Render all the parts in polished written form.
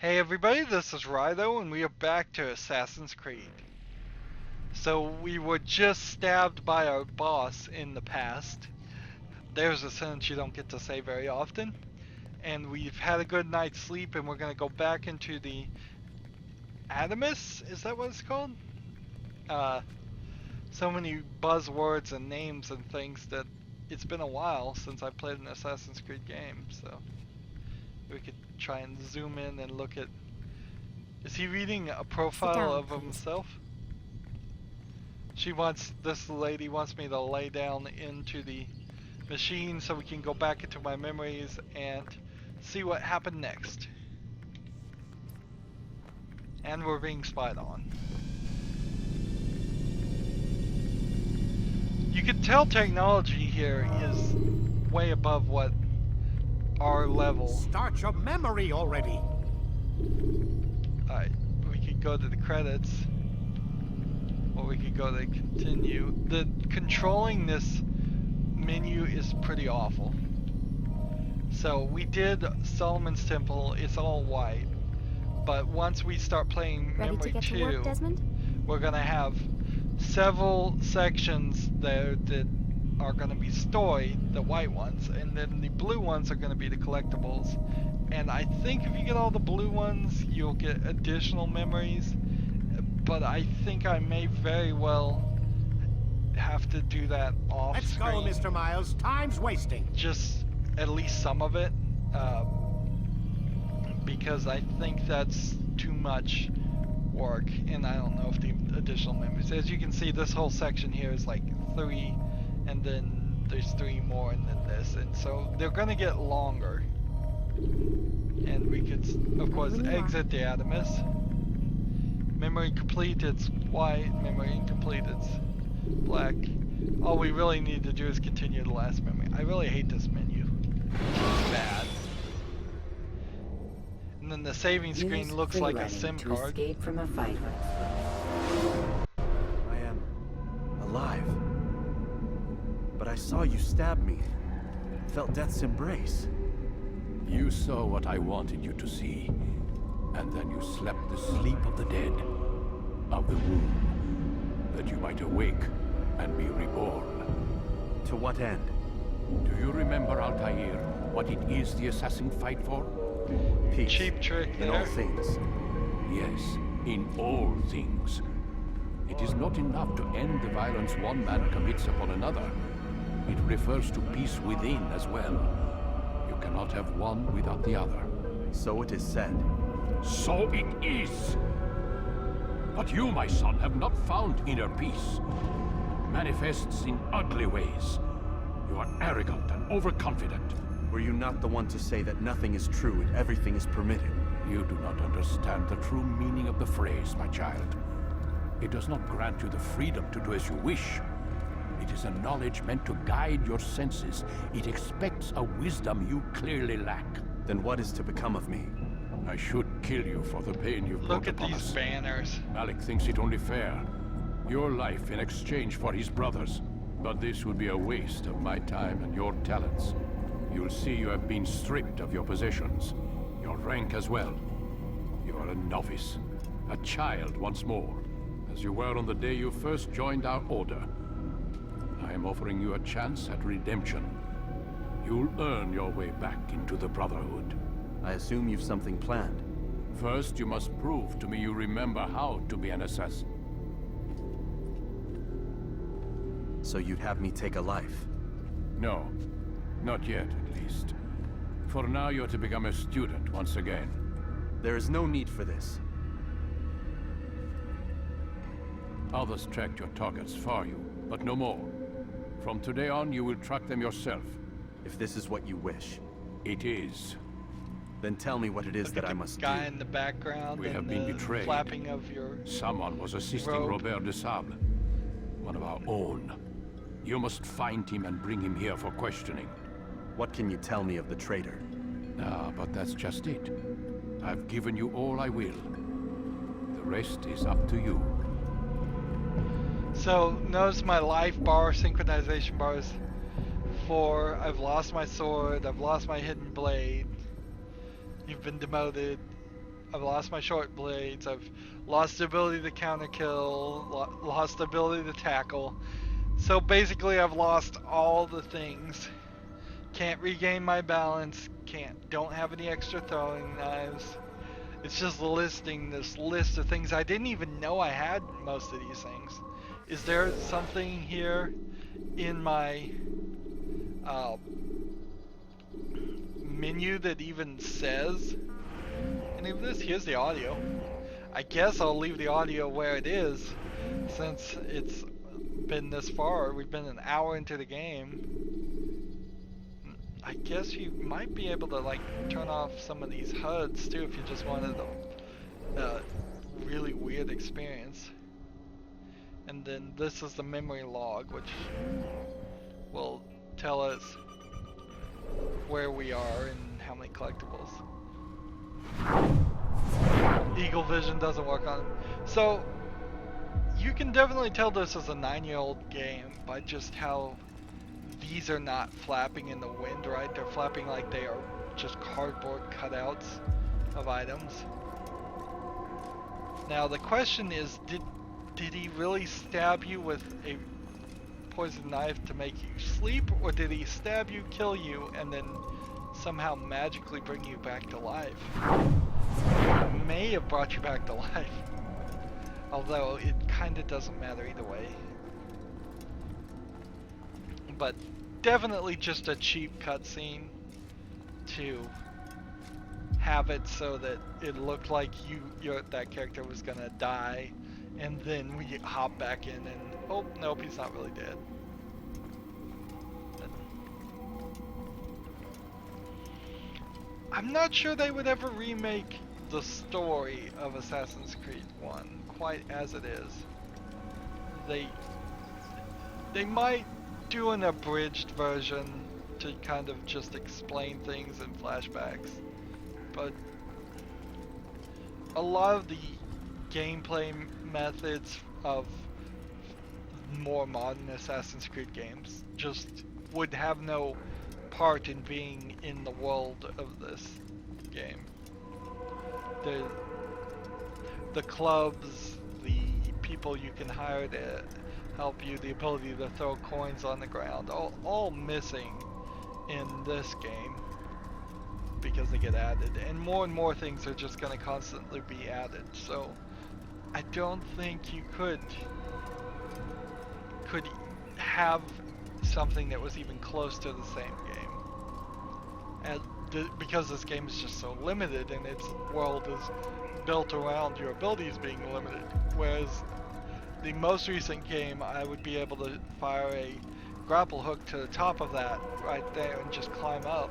Hey everybody, this is Rydo, and we are back to Assassin's Creed. So we were just stabbed by our boss in the past. There's a sentence you don't get to say very often. And we've had a good night's sleep, and we're going to go back into the Adamus? Is that what it's called? So many buzzwords and names and things that it's been a while since I played an Assassin's Creed game, so we could try and zoom in and look at... Is he reading a profile of himself? This lady wants me to lay down into the machine so we can go back into my memories and see what happened next. And we're being spied on. You can tell technology here is way above what our level. Start your memory already. Alright, we could go to the credits. Or we could go to continue. Controlling this menu is pretty awful. So we did Solomon's Temple, it's all white. But once we start playing Memory 2, we're gonna have several sections there that are gonna be story, the white ones, and then the blue ones are gonna be the collectibles. And I think if you get all the blue ones, you'll get additional memories. But I think I may very well have to do that off screen. Let's go, Mr. Miles. Time's wasting. Just at least some of it, because I think that's too much work, and I don't know if the additional memories. As you can see, this whole section here is like 3, and then there's 3 more, and then this, and so they're gonna get longer. And we could, of course, exit the Adamus. Memory complete, it's white. Memory incomplete, it's black. All we really need to do is continue the last memory. I really hate this menu. It's bad. And then the saving screen looks like a SIM card. Escape from a fight. I am alive. But I saw you stab me. Felt death's embrace. You saw what I wanted you to see. And then you slept the sleep of the dead, of the womb, that you might awake and be reborn. To what end? Do you remember, Altair, what it is the assassin fight for? Peace. Cheap trick there. In all things. Yes, in all things. It is not enough to end the violence one man commits upon another. It refers to peace within as well. You cannot have one without the other. So it is said. So it is! But you, my son, have not found inner peace. It manifests in ugly ways. You are arrogant and overconfident. Were you not the one to say that nothing is true and everything is permitted? You do not understand the true meaning of the phrase, my child. It does not grant you the freedom to do as you wish. It is a knowledge meant to guide your senses. It expects a wisdom you clearly lack. Then what is to become of me? I should kill you for the pain you've brought upon us. Look at these banners. Malik thinks it only fair. Your life in exchange for his brother's. But this would be a waste of my time and your talents. You'll see you have been stripped of your possessions. Your rank as well. You are a novice. A child once more. As you were on the day you first joined our order. I am offering you a chance at redemption. You'll earn your way back into the Brotherhood. I assume you've something planned. First, you must prove to me you remember how to be an assassin. So you'd have me take a life? No. Not yet, at least. For now, you're to become a student once again. There is no need for this. Others tracked your targets for you, but no more. From today on, you will track them yourself. If this is what you wish. It is. Then tell me what it is that I must do. Guy in the background. We have been betrayed. Flapping of your Someone was assisting robe. Robert de Sable, one of our own. You must find him and bring him here for questioning. What can you tell me of the traitor? Ah, but that's just it. I've given you all I will. The rest is up to you. So notice my life bar, synchronization bars. 4, I've lost my sword, I've lost my hidden blade. You've been demoted. I've lost my short blades. I've lost the ability to counter kill. Lost the ability to tackle. So basically, I've lost all the things. Can't regain my balance. Don't have any extra throwing knives. It's just listing this list of things I didn't even know I had most of these things. Is there something here in my menu that even says any of this? Here's the audio. I guess I'll leave the audio where it is since it's been this far. We've been an hour into the game. I guess you might be able to like turn off some of these HUDs too if you just wanted a really weird experience. And then this is the memory log, which will tell us where we are and how many collectibles. Eagle vision doesn't work on it. So you can definitely tell this is a 9-year-old game by just how these are not flapping in the wind, right? They're flapping like they are just cardboard cutouts of items. Now the question is, did he really stab you with a poison knife to make you sleep, or did he stab you, kill you, and then somehow magically bring you back to life? He may have brought you back to life, although it kinda doesn't matter either way. But definitely just a cheap cutscene to have it so that it looked like that character was gonna die, and then we hop back in and oh nope, he's not really dead. I'm not sure they would ever remake the story of Assassin's Creed 1 quite as it is. They might do an abridged version to kind of just explain things in flashbacks, but a lot of the gameplay methods of more modern Assassin's Creed games just would have no part in being in the world of this game. The clubs, the people you can hire to help you, the ability to throw coins on the ground, all missing in this game because they get added, and more things are just going to constantly be added. So I don't think you could have something that was even close to the same game, because this game is just so limited and its world is built around your abilities being limited, whereas the most recent game, I would be able to fire a grapple hook to the top of that right there and just climb up.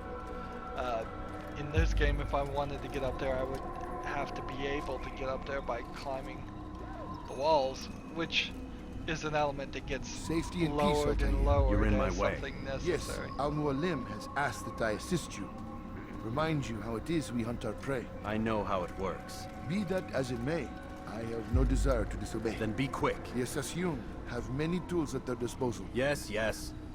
In this game, if I wanted to get up there, I would have to be able to get up there by climbing the walls, which is an element that gets Safety and lowered peace, and lowered. You're in my as way. something Yes, necessary. Al-Mualim has asked that I assist you. Remind you how it is we hunt our prey. I know how it works. Be that as it may, I have no desire to disobey. Then be quick. The Assassin have many tools at their disposal. Yes.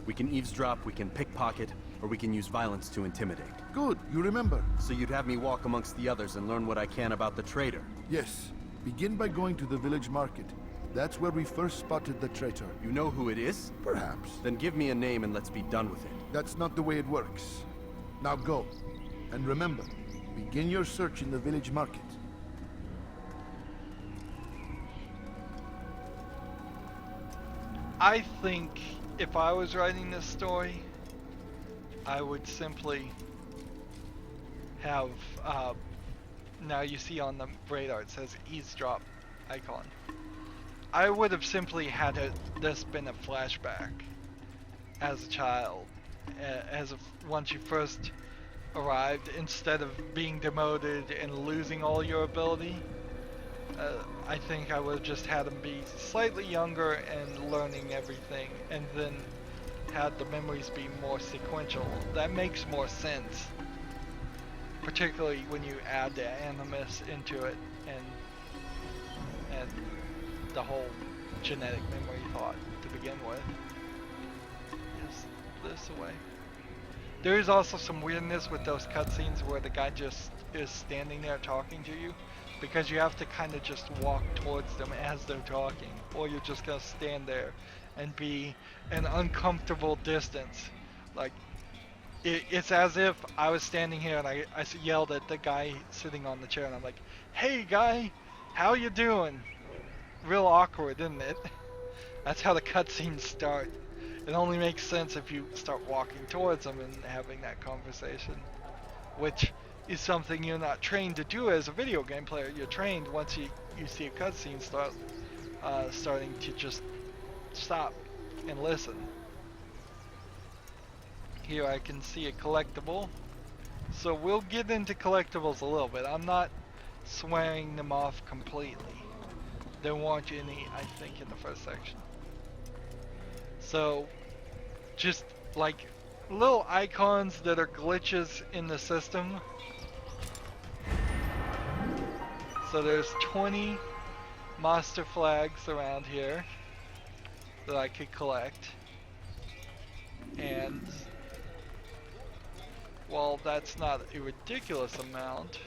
We can eavesdrop, we can pickpocket, or we can use violence to intimidate. Good, you remember. So you'd have me walk amongst the others and learn what I can about the traitor. Yes, begin by going to the village market. That's where we first spotted the traitor. You know who it is? Perhaps. Then give me a name and let's be done with it. That's not the way it works. Now go. And remember, begin your search in the village market. I think if I was writing this story, I would simply have, now you see on the radar it says eavesdrop icon. I would have simply had this been a flashback as a child, once you first arrived, instead of being demoted and losing all your ability. I think I would have just had him be slightly younger and learning everything, and then had the memories be more sequential. That makes more sense, particularly when you add the animus into it and the whole genetic memory thought to begin with. Is this away? There is also some weirdness with those cutscenes where the guy just is standing there talking to you, because you have to kind of just walk towards them as they're talking, or you're just gonna stand there and be an uncomfortable distance. Like, it's as if I was standing here and I yelled at the guy sitting on the chair, and I'm like, "Hey guy, how you doing?" Real awkward, isn't it? That's how the cutscenes start. It only makes sense if you start walking towards them and having that conversation, which is something you're not trained to do as a video game player. You're trained once you see a cutscene starting to just stop and listen. Here I can see a collectible, so we'll get into collectibles a little bit. I'm not swearing them off completely. There weren't any, I think, in the first section. So, just like little icons that are glitches in the system. So there's 20 master flags around here that I could collect. And while that's not a ridiculous amount,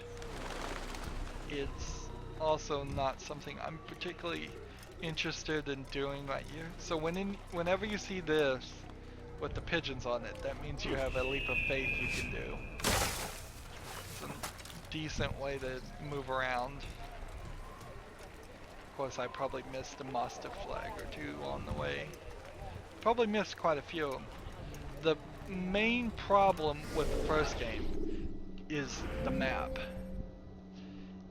it's also not something I'm particularly interested in doing right here. So whenever you see this with the pigeons on it, that means you have a leap of faith you can do. It's a decent way to move around. Of course, I probably missed a master flag or two on the way. Probably missed quite a few of them. The main problem with the first game is the map.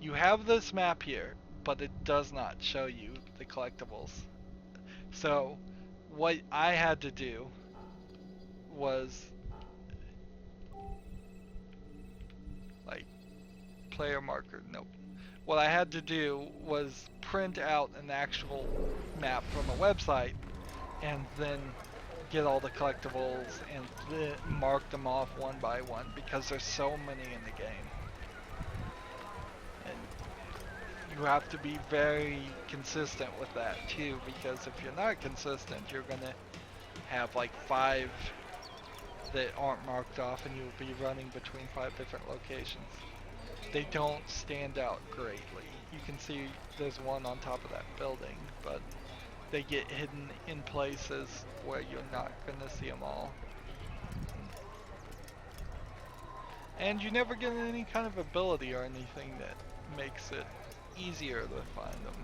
You have this map here, but it does not show you the collectibles. So what I had to do was like player marker, nope. What I had to do was print out an actual map from a website and then get all the collectibles and mark them off one by one, because there's so many in the game. And you have to be very consistent with that too, because if you're not consistent, you're gonna have like 5 that aren't marked off and you'll be running between 5 different locations. They don't stand out greatly. You can see there's one on top of that building, but they get hidden in places where you're not gonna see them all. And you never get any kind of ability or anything that makes it easier to find them.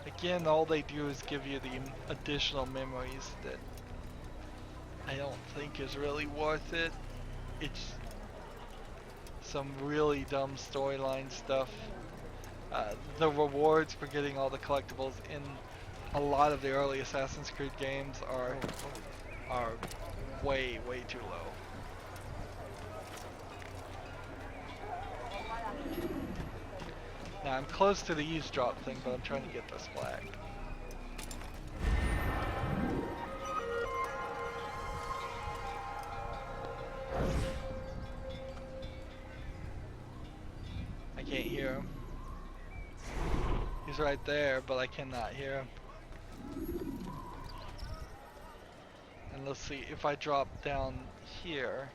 Again, all they do is give you the additional memories that I don't think is really worth it. It's some really dumb storyline stuff. The rewards for getting all the collectibles in a lot of the early Assassin's Creed games are way too low. Now I'm close to the eavesdrop thing, but I'm trying to get this flag. I can't hear him. He's right there, but I cannot hear him. And let's see, if I drop down here,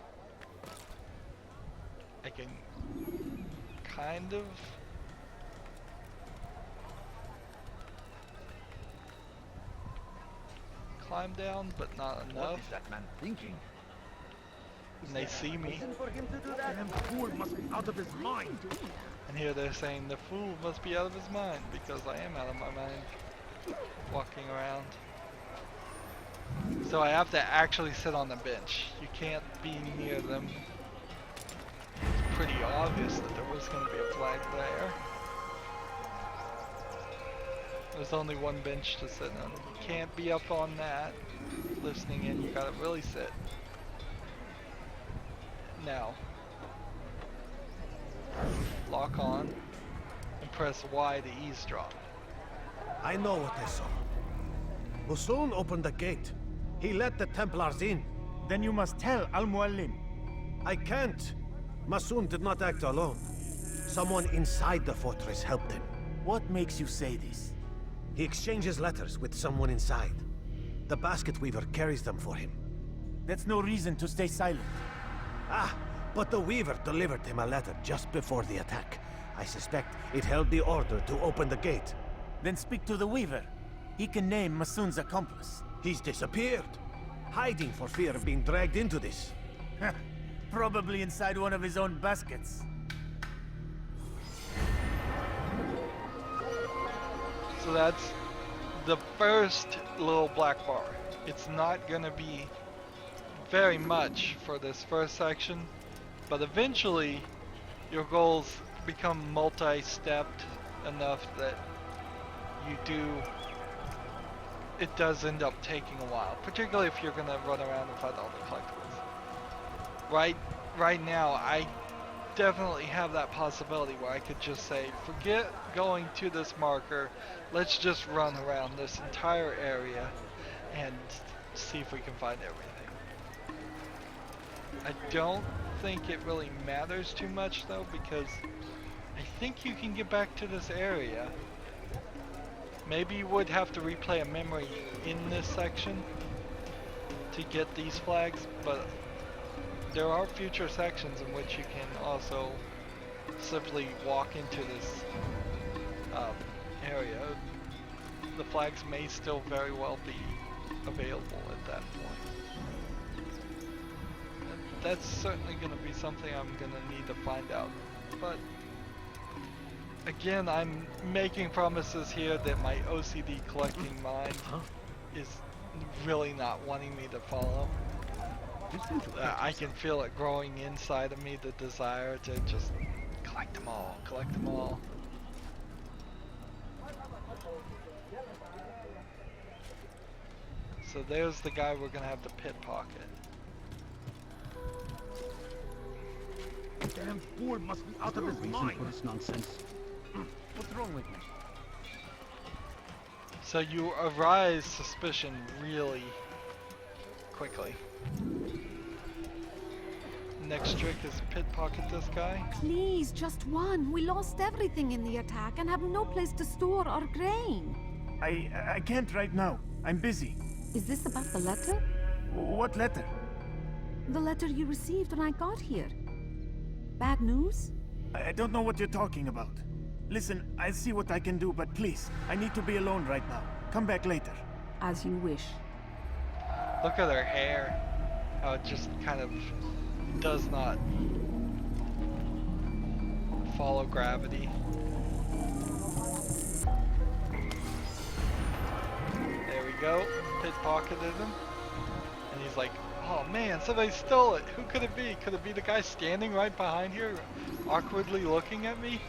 I can kind of climb down, but not enough. What is that man thinking? And they see me. For him to do that, damn fool must be out of his mind. And here they're saying the fool must be out of his mind, because I am out of my mind walking around. So I have to actually sit on the bench. You can't be near them. It's pretty obvious that there was going to be a flag there. There's only one bench to sit on. You can't be up on that listening in. You gotta really sit. Now, lock on and press Y to eavesdrop. I know what I saw. Musun opened the gate. He let the Templars in. Then you must tell Al-Muallim. I can't. Masun did not act alone. Someone inside the fortress helped him. What makes you say this? He exchanges letters with someone inside. The basket weaver carries them for him. That's no reason to stay silent. Ah, But the Weaver delivered him a letter just before the attack. I suspect it held the order to open the gate. Then speak to the Weaver. He can name Masun's accomplice. He's disappeared, hiding for fear of being dragged into this. Probably inside one of his own baskets. So that's the first little black bar. It's not gonna be very much for this first section, but eventually your goals become multi-stepped enough that it does end up taking a while, particularly if you're gonna run around and find all the collectibles. Right now, I definitely have that possibility where I could just say, forget going to this marker, let's just run around this entire area and see if we can find everything. I don't think it really matters too much though, because I think you can get back to this area. Maybe you would have to replay a memory in this section to get these flags, but there are future sections in which you can also simply walk into this area. The flags may still very well be available at that point. That's certainly going to be something I'm going to need to find out. But again, I'm making promises here that my OCD collecting mind is really not wanting me to follow. I can feel it growing inside of me, the desire to just collect them all, collect them all. So there's the guy we're gonna have to pickpocket. Damn fool must be out of his mind. For this nonsense. What's wrong with me? So you arise suspicion really quickly. Next trick is pickpocket this guy. Please, just one. We lost everything in the attack and have no place to store our grain. I can't right now. I'm busy. Is this about the letter? What letter? The letter you received when I got here. Bad news? I don't know what you're talking about. Listen, I'll see what I can do, but please, I need to be alone right now. Come back later. As you wish. Look at her hair. How it just kind of does not follow gravity. There we go. Pickpocketed him. And he's like, oh man, somebody stole it. Who could it be? Could it be the guy standing right behind here, awkwardly looking at me?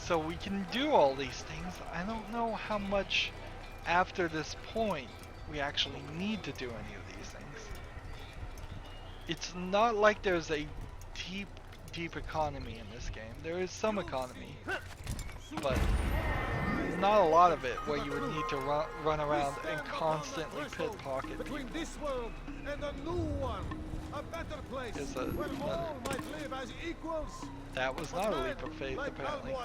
So we can do all these things. I don't know how much after this point we actually need to do any of these things. It's not like there's a deep economy in this game. There is some economy, but not a lot of it where you would need to run around and constantly pickpocket people. Between this world and a new one, a better place where all might live as equals. That was not a leap of faith, apparently.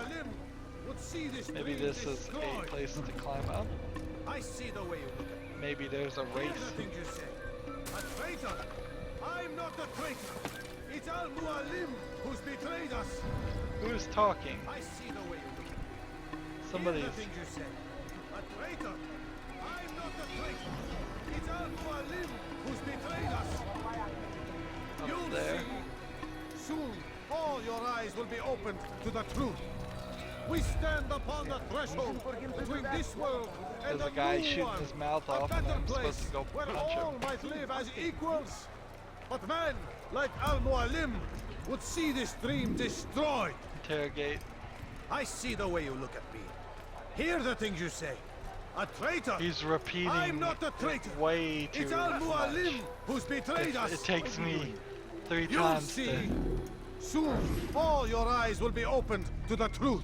Maybe this is a place to climb up. I see the way you look at me. Maybe there's a race. Thing you say. A traitor? I'm not a traitor. It's Al-Mualim who's betrayed us. Who's talking? I see the way you look at me. Somebody's. The thing you say. A traitor? I'm not a traitor. It's Al-Mualim who's betrayed us. You'll there. see. Soon, all your eyes will be opened to the truth. We stand upon the threshold between this world and There's a a guy new shooting one, his mouth a off and better I'm supposed place to go where punch all him. might live as equals. But man like Al-Mualim would see this dream destroyed. Interrogate. I see the way you look at me. Hear the things you say. A traitor. He's repeating I'm not a traitor. way too It's much. Al-Mualim who's betrayed us. It takes me 3 You'll times see. to... Soon, all your eyes will be opened to the truth.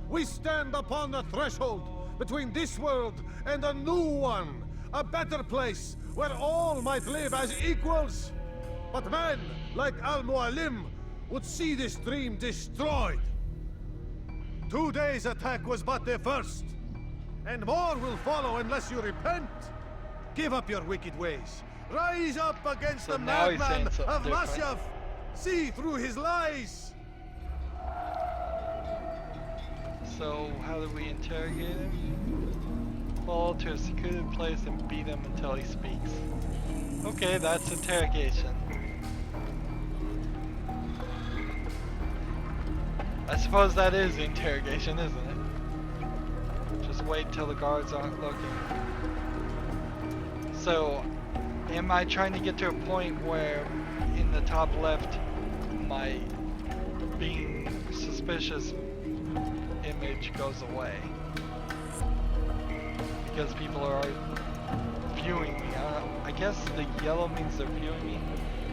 We stand upon the threshold between this world and a new one, a better place where all might live as equals. But man like Al-Mualim would see this dream destroyed. Today's attack was but the first. and more will follow unless you repent. Give up your wicked ways. Rise up against So the now he's saying madman something of different. Masyav. See through his lies. So, how do we interrogate him? Fall to a secluded place and beat him until he speaks. Okay, that's interrogation. I suppose that is interrogation, isn't it? Just wait till the guards aren't looking. So, am I trying to get to a point where in the top left my being suspicious image goes away? Because people are viewing me. I guess the yellow means they're viewing me.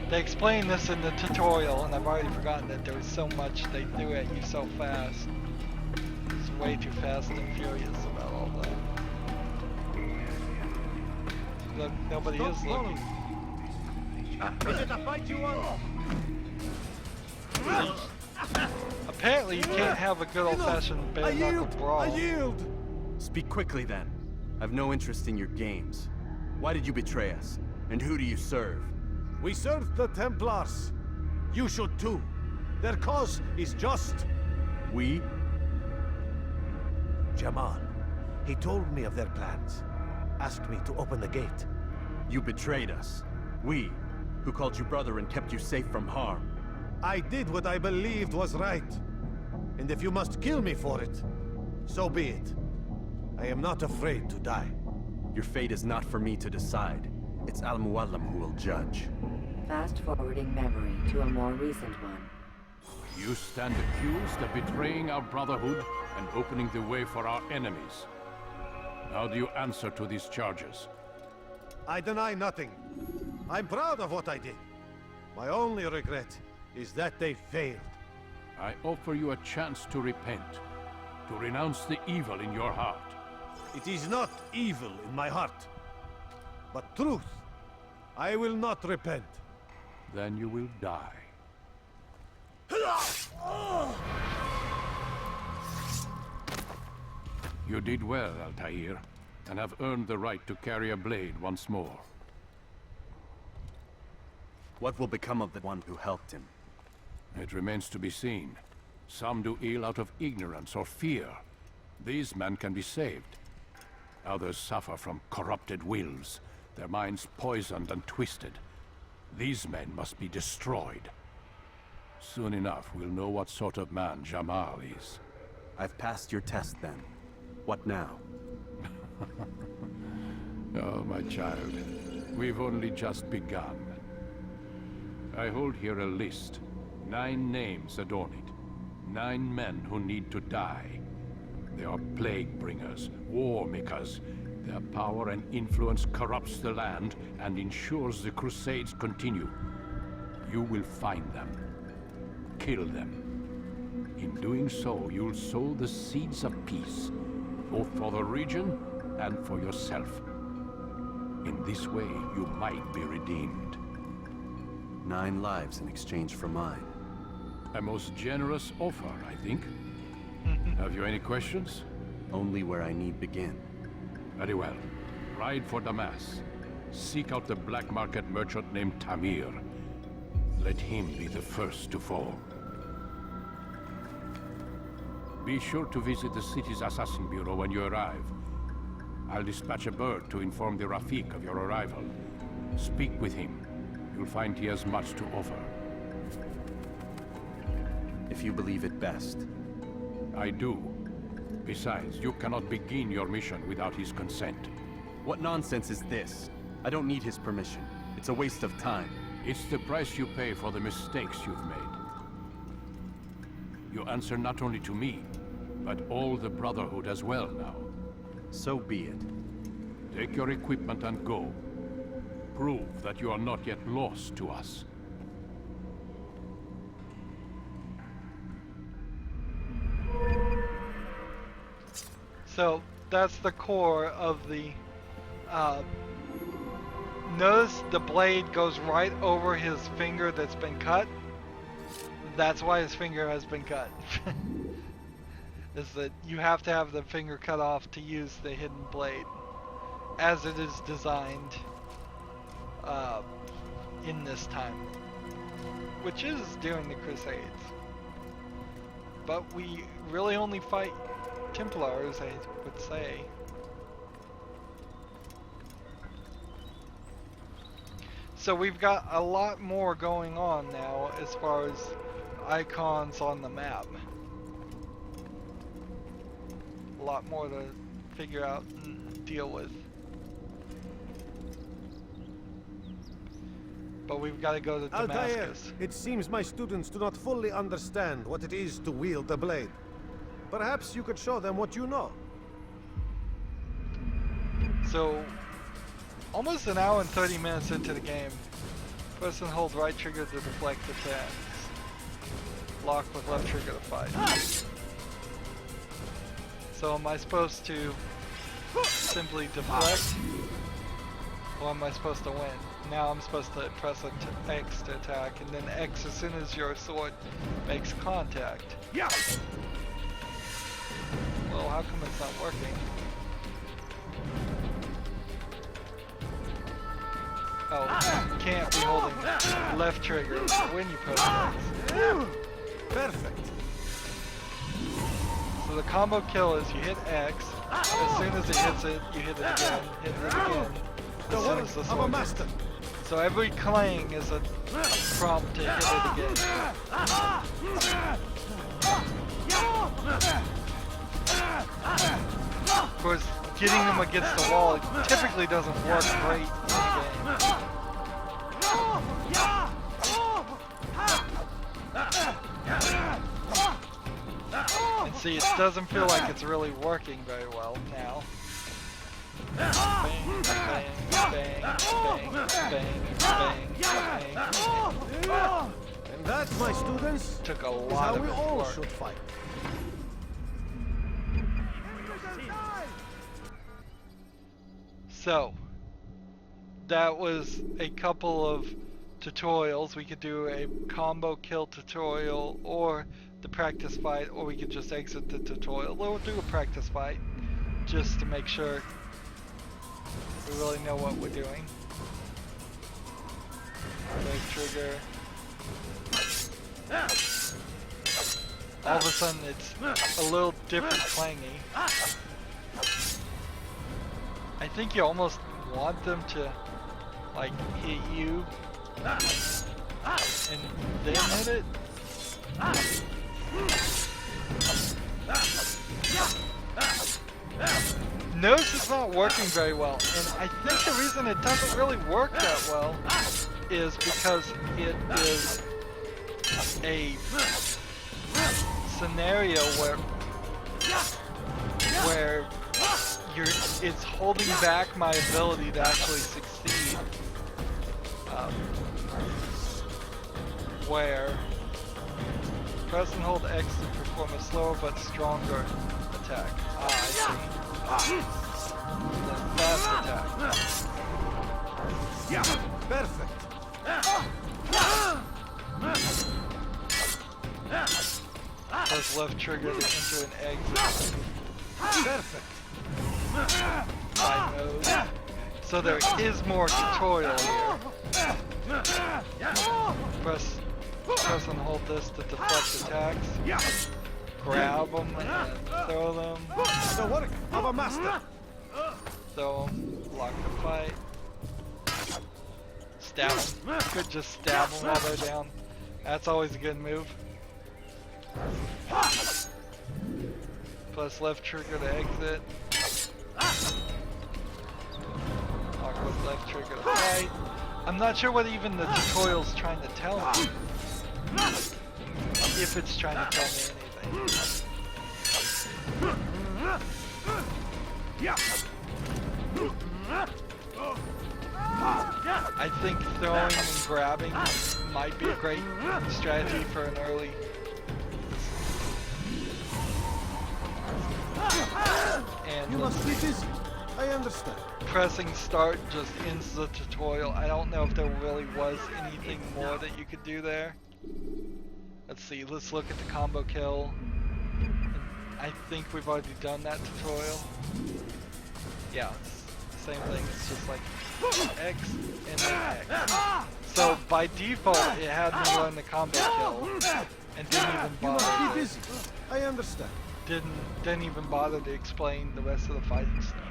They explained this in the tutorial and I've already forgotten that there was so much they do at you so fast. It's way too fast and furious about all that. Look, nobody Stop is looking. Is it a fight you want? Apparently you can't have a good old-fashioned bare knuckle brawl. I yield! Speak quickly then. I've no interest in your games. Why did you betray us? And who do you serve? We serve the Templars. You should too. Their cause is just. We? Jamal. He told me of their plans. Asked me to open the gate. You betrayed us. We, who called you brother and kept you safe from harm. I did what I believed was right. And if you must kill me for it, so be it. I am not afraid to die. Your fate is not for me to decide. It's Al-Muallim who will judge. Fast-forwarding memory to a more recent one. You stand accused of betraying our brotherhood and opening the way for our enemies. How do you answer to these charges? I deny nothing. I'm proud of what I did. My only regret is that they failed. I offer you a chance to repent, to renounce the evil in your heart. It is not evil in my heart, but truth. I will not repent. Then you will die. You did well, Altair, and have earned the right to carry a blade once more. What will become of the one who helped him? It remains to be seen. Some do ill out of ignorance or fear. These men can be saved. Others suffer from corrupted wills, their minds poisoned and twisted. These men must be destroyed. Soon enough, we'll know what sort of man Jamal is. I've passed your test then. What now? Oh, my child. We've only just begun. I hold here a list. 9 names adorn it. 9 men who need to die. They are plague bringers, war makers. Their power and influence corrupts the land and ensures the Crusades continue. You will find them. Kill them. In doing so, you'll sow the seeds of peace, both for the region and for yourself. In this way, you might be redeemed. 9 lives in exchange for mine. A most generous offer, I think. Have you any questions? Only where I need begin. Very well. Ride for Damas. Seek out the black market merchant named Tamir. Let him be the first to fall. Be sure to visit the city's assassin bureau when you arrive. I'll dispatch a bird to inform the Rafik of your arrival. Speak with him. You'll find he has much to offer. If you believe it best. I do. Besides, you cannot begin your mission without his consent. What nonsense is this? I don't need his permission. It's a waste of time. It's the price you pay for the mistakes you've made. You answer not only to me, but all the Brotherhood as well now. So be it. Take your equipment and go. Prove that you are not yet lost to us. So that's the core of the notice the blade goes right over his finger that's been cut. That's why his finger has been cut. is that you have to have the finger cut off to use the hidden blade, as it is designed in this time, which is during the Crusades. But we really only fight Templars, I would say. So we've got a lot more going on now as far as icons on the map. A lot more to figure out and deal with. But we've got to go to Altair, Damascus. it seems my students do not fully understand what it is to wield the blade. Perhaps you could show them what you know. So, almost an hour and 30 minutes into the game. Press and hold right trigger to deflect attacks. Lock with left trigger to fight. So am I supposed to simply deflect? Or am I supposed to win? Now I'm supposed to press X to attack, and then X as soon as your sword makes contact. Yeah. Well, how come it's not working? Oh, you can't be holding left trigger when you press X. Perfect. So the combo kill is you hit X, as soon as it hits it, you hit it again, hit it again, The as soon work as the of a sword master. So every clang is a prompt to hit it again. Of course, getting them against the wall typically doesn't work great in the game. And see, it doesn't feel like it's really working very well now. Bang, bang, bang, bang, bang, bang, bang. And that, my students, Took a is lot how of we it all work. should fight. So, that was a couple of tutorials. We could do a combo kill tutorial or the practice fight, or we could just exit the tutorial. We'll do a practice fight just to make sure we really know what we're doing. Leg trigger. All of a sudden it's a little different clangy. I think you almost want them to like hit you and then hit it. Notice it's not working very well, and I think the reason it doesn't really work that well is because it is a scenario where it's holding back my ability to actually succeed. Where press and hold X to perform a slower but stronger attack. I see. Then fast attack. Yeah, perfect. Press left trigger to enter an exit. Perfect. Side mode. So there is more tutorial here. Press and hold this to deflect attacks. Grab them and throw them. The work of a master. Throw them. Lock the fight. Stab them. Could just stab them while they're down. That's always a good move. Press left trigger to exit. Lock with left trigger to fight. I'm not sure what even the tutorial's trying to tell me. If it's trying to tell me anything. I think throwing and grabbing might be a great strategy for an early. And You must be busy. I understand. pressing start just ends the tutorial. I don't know if there really was anything more that you could do there. Let's see, let's look at the combo kill. I think we've already done that tutorial. Yeah, same thing. It's just like X and then X. So by default, it had me run the combat kill and didn't even You must bother. be busy. I understand. Didn't even bother to explain the rest of the fighting stuff.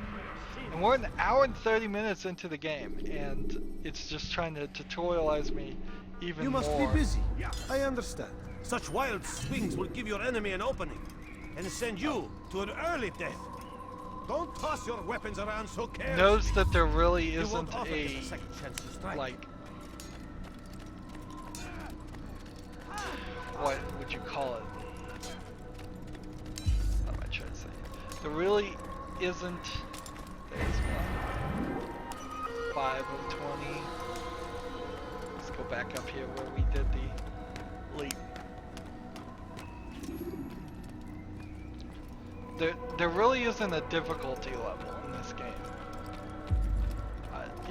And we're an hour and 30 minutes into the game, and it's just trying to tutorialize me even You must more. be busy. I understand. Such wild swings will give your enemy an opening and send you to an early death. Don't toss your weapons around so carelessly. Knows that there really You isn't won't often get a a second chance to strike. like what would you call it? How am I trying to say? There really isn't. There's one. 5 of 20. Let's go back up here where we did the leap. There really isn't a difficulty level in this game.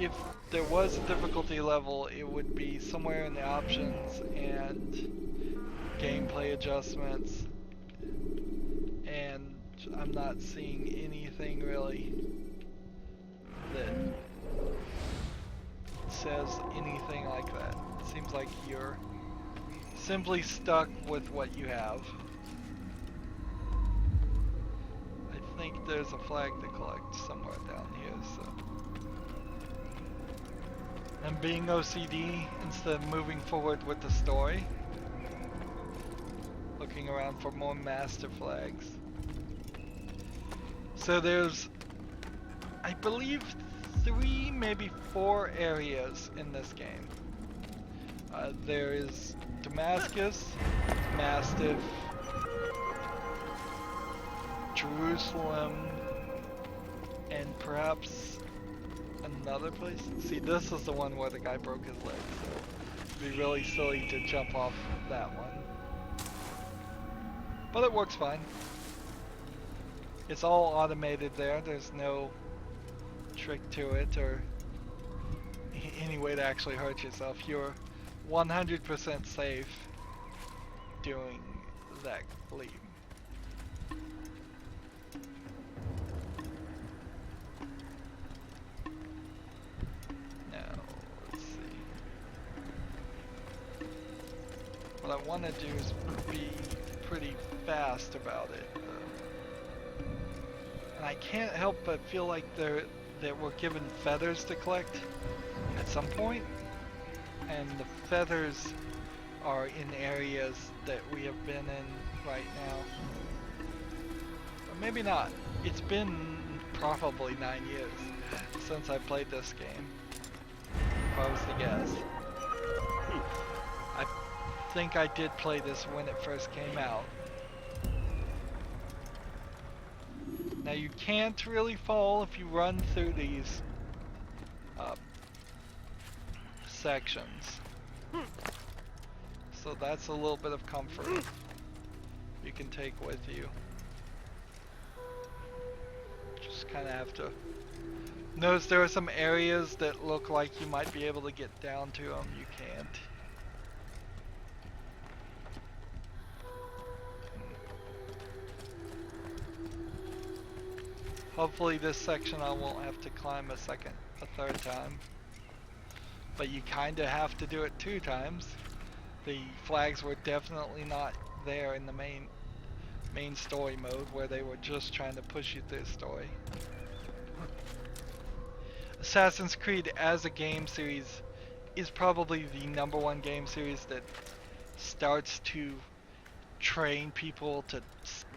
If there was a difficulty level, it would be somewhere in the options and gameplay adjustments, and I'm not seeing anything really that says anything like that. It seems like you're simply stuck with what you have. I think there's a flag to collect somewhere down here, so. And being OCD, instead of moving forward with the story, looking around for more master flags. So there's, I believe, 3, maybe 4 areas in this game. There is Damascus, Mastiff, Jerusalem, and perhaps another place. See, this is the one where the guy broke his leg, so it'd be really silly to jump off that one. But it works fine. It's all automated there. There's no trick to it or any way to actually hurt yourself. You're 100% safe doing that leap. Now, let's see. What I want to do is be pretty fast about it. And I can't help but feel like that we're given feathers to collect at some point, and the feathers are in areas that we have been in right now. Or maybe not. It's been probably 9 years since I played this game, if I was to guess. I think I did play this when it first came out. Now you can't really fall if you run through these sections. So that's a little bit of comfort you can take with you. Just kind of have to notice there are some areas that look like you might be able to get down to them. You can't. Hopefully this section I won't have to climb a third time. But you kinda have to do it 2 times. The flags were definitely not there in the main story mode where they were just trying to push you through the story. Assassin's Creed as a game series is probably the #1 game series that starts to train people to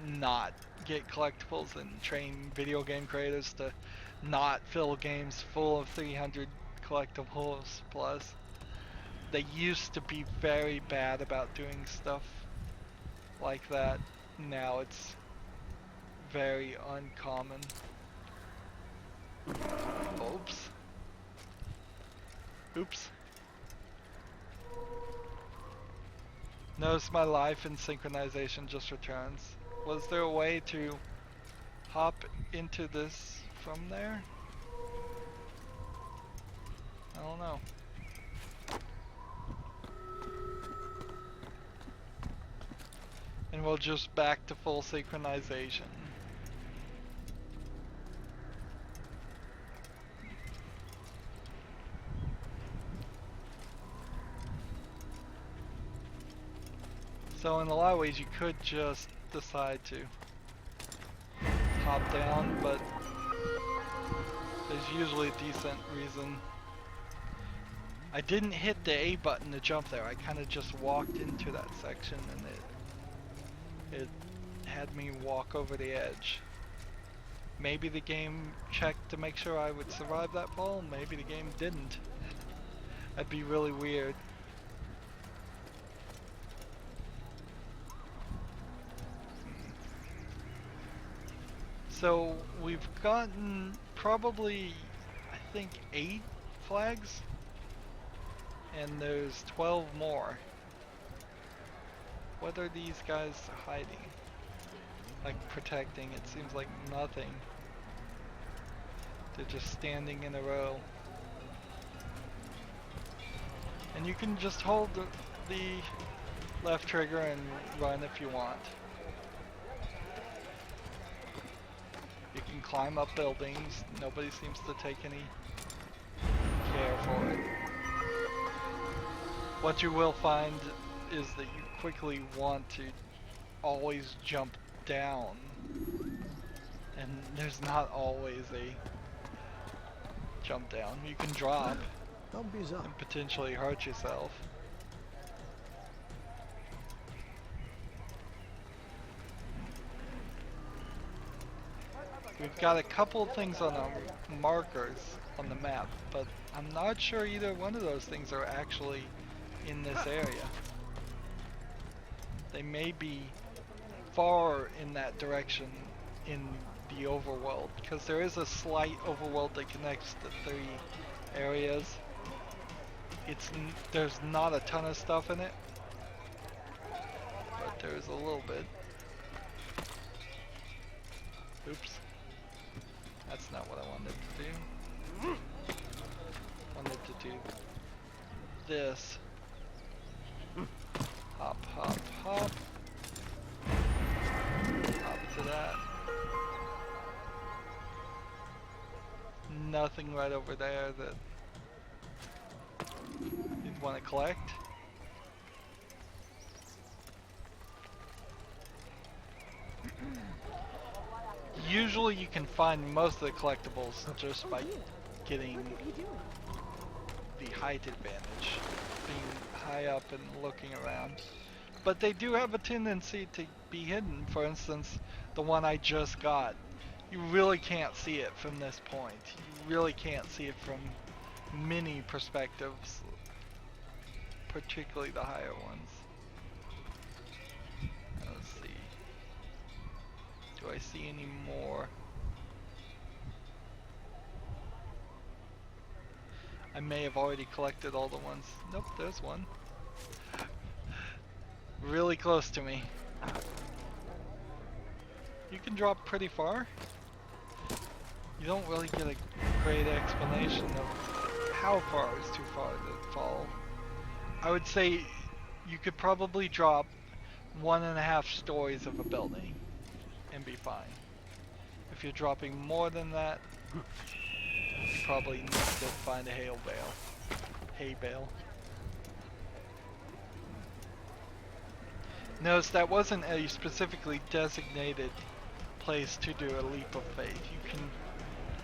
not get collectibles and train video game creators to not fill games full of 300 collectibles plus. They used to be very bad about doing stuff like that. Now it's very uncommon. Oops. Oops. Notice my life and synchronization just returns. Was there a way to hop into this from there? I don't know. And we'll just back to full synchronization. So in a lot of ways you could just decide to hop down, but there's usually a decent reason. I didn't hit the A button to jump there. I kind of just walked into that section and it had me walk over the edge. Maybe the game checked to make sure I would survive that fall, maybe the game didn't. That'd be really weird. So we've gotten probably, I think, 8 flags, and there's 12 more. What are these guys hiding? Like protecting? It seems like nothing. They're just standing in a row. And you can just hold the left trigger and run if you want. You can climb up buildings. Nobody seems to take any care for it. What you will find is that you quickly want to always jump down. And there's not always a jump down. You can drop and potentially hurt yourself. We've got a couple of things on our markers on the map, but I'm not sure either one of those things are actually in this area. They may be far in that direction in the overworld, because there is a slight overworld that connects the 3 areas. There's not a ton of stuff in it, but there's a little bit. Oops. That's not what I wanted to do. I wanted to do this. Hop, hop, hop. Hop to that. Nothing right over there that you'd want to collect. Usually you can find most of the collectibles just by getting the height advantage, being high up and looking around. But they do have a tendency to be hidden. For instance, the one I just got, you really can't see it from this point. You really can't see it from many perspectives, particularly the higher ones. Let's see. Do I see any more? I may have already collected all the ones. Nope, there's one. Really close to me. You can drop pretty far. You don't really get a great explanation of how far is too far to fall. I would say you could probably drop 1.5 stories of a building and be fine. If you're dropping more than that, you probably need to find a hay bale. Notice that wasn't a specifically designated place to do a leap of faith. You can,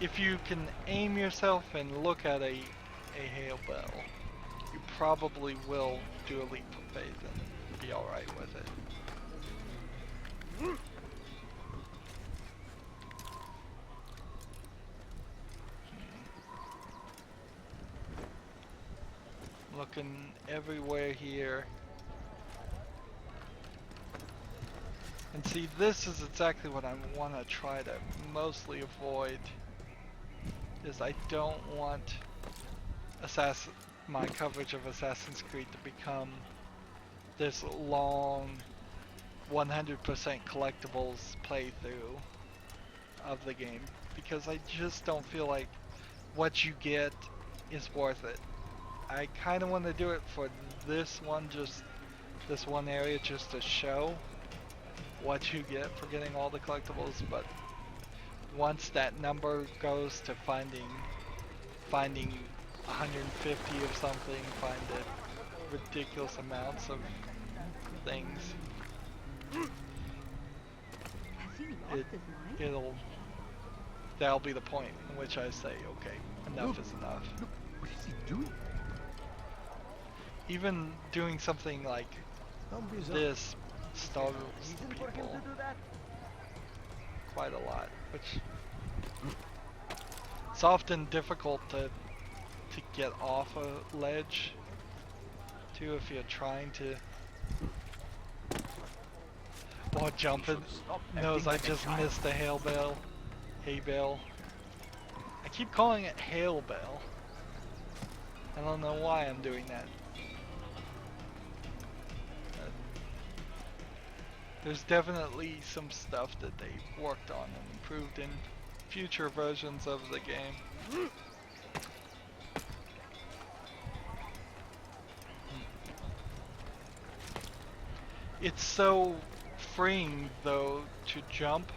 if you can aim yourself and look at a hay bale, you probably will do a leap of faith and be alright with it. Looking everywhere here. And see, this is exactly what I want to try to mostly avoid. Is I don't want my coverage of Assassin's Creed to become this long 100% collectibles playthrough of the game, because I just don't feel like what you get is worth it. I kind of want to do it for this one area just to show, what you get for getting all the collectibles, but once that number goes to finding 150 of something, find it ridiculous amounts of things, that'll be the point in which I say, okay, enough is enough. Look, what is he doing? Even doing something like this startles people quite a lot, which it's often difficult to get off a ledge too if you're trying to. While jumping, knows I just missed a hay bale. I keep calling it hail bale. I don't know why I'm doing that. There's definitely some stuff that they worked on and improved in future versions of the game. It's so freeing though to jump.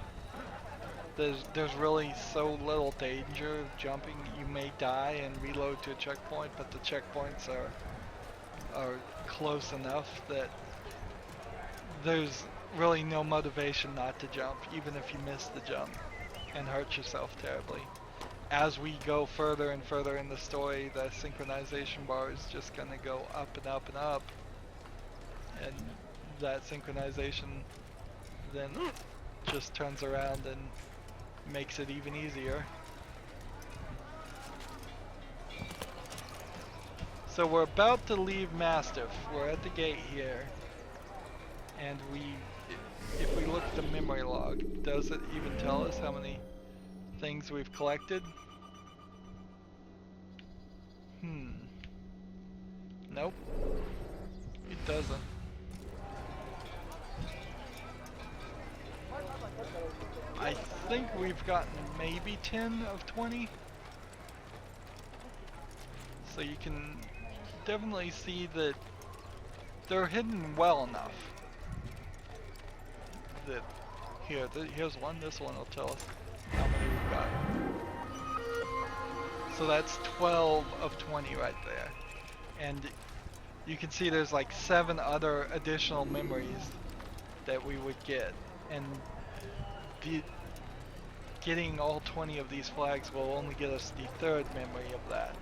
There's really so little danger of jumping. You may die and reload to a checkpoint, but the checkpoints are close enough that there's really no motivation not to jump, even if you miss the jump and hurt yourself terribly. As we go further and further in the story, the synchronization bar is just gonna go up and up and up, and that synchronization then just turns around and makes it even easier. So we're about to leave Mastiff. We're at the gate here, and if we look at the memory log, does it even tell us how many things we've collected? Nope, it doesn't. I think we've gotten maybe 10 of 20. So you can definitely see that they're hidden well enough. That here's one, this one will tell us how many we've got. So that's 12 of 20 right there. And you can see there's like 7 other additional memories that we would get. And getting all 20 of these flags will only get us the 3rd memory of that.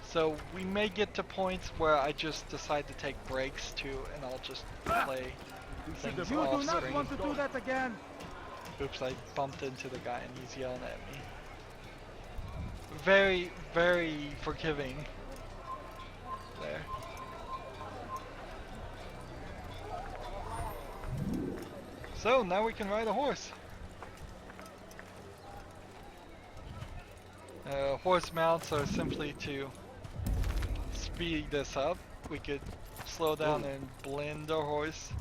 So we may get to points where I just decide to take breaks too, and I'll just play things off screen. You do not want to do that again! Oops, I bumped into the guy and he's yelling at me. Very, very forgiving. There. So now we can ride a horse. Horse mounts are simply to speed this up. We could slow down and blend our horse.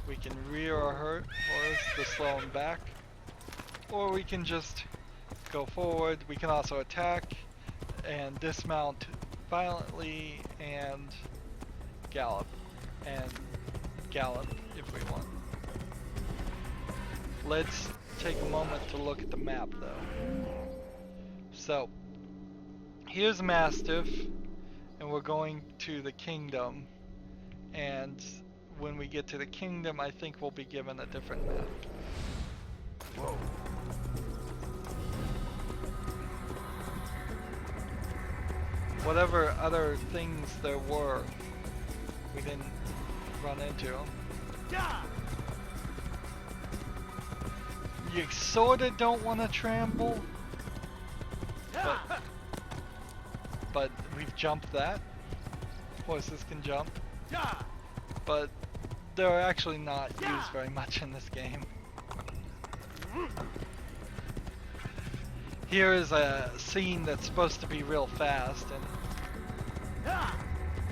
We can rear our horse to slow him back. Or we can just go forward. We can also attack and dismount violently and gallop. And gallop if we want. Let's take a moment to look at the map though. So, here's Mastiff, and we're going to the kingdom, and when we get to the kingdom I think we'll be given a different map. Whoa. Whatever other things there were, we didn't run into them. Yeah. You sorta don't want to trample, but we've jumped that. Horses can jump, but they're actually not used very much in this game. Here is a scene that's supposed to be real fast, and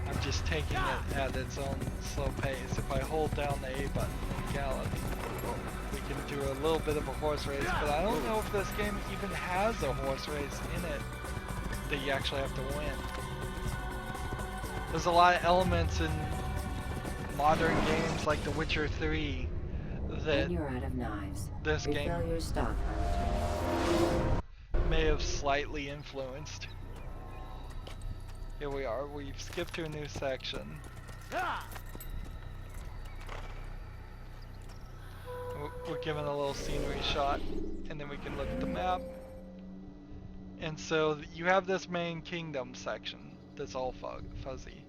I'm just taking it at its own slow pace. If I hold down the A button and gallop, we can do a little bit of a horse race, but I don't know if this game even has a horse race in it that you actually have to win. There's a lot of elements in modern games like The Witcher 3 that When you're out of knives, this game refill your stock. may have slightly influenced. Here we are, we've skipped to a new section. We're given a little scenery shot, and then we can look at the map. And so you have this main kingdom section that's all fuzzy.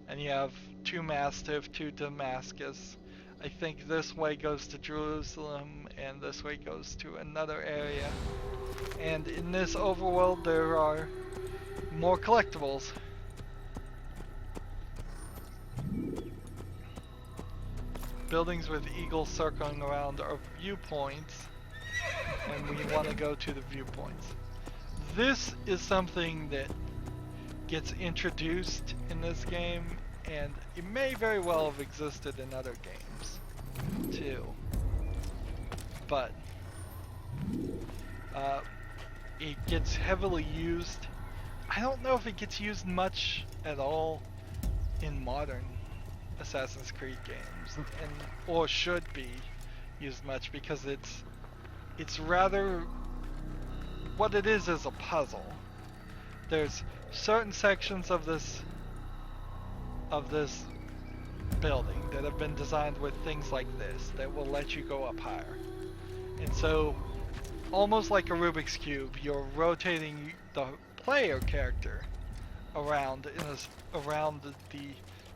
And you have 2 Mastiff, 2 Damascus. I think this way goes to Jerusalem, and this way goes to another area. And in this overworld there are more collectibles. Buildings with eagles circling around are viewpoints, and we want to go to the viewpoints. This is something that gets introduced in this game, and it may very well have existed in other games too. But it gets heavily used. I don't know if it gets used much at all in modern Assassin's Creed games, and or should be used much, because it's rather what it is a puzzle. There's certain sections of this building that have been designed with things like this that will let you go up higher. And so, almost like a Rubik's Cube, you're rotating the player character around around the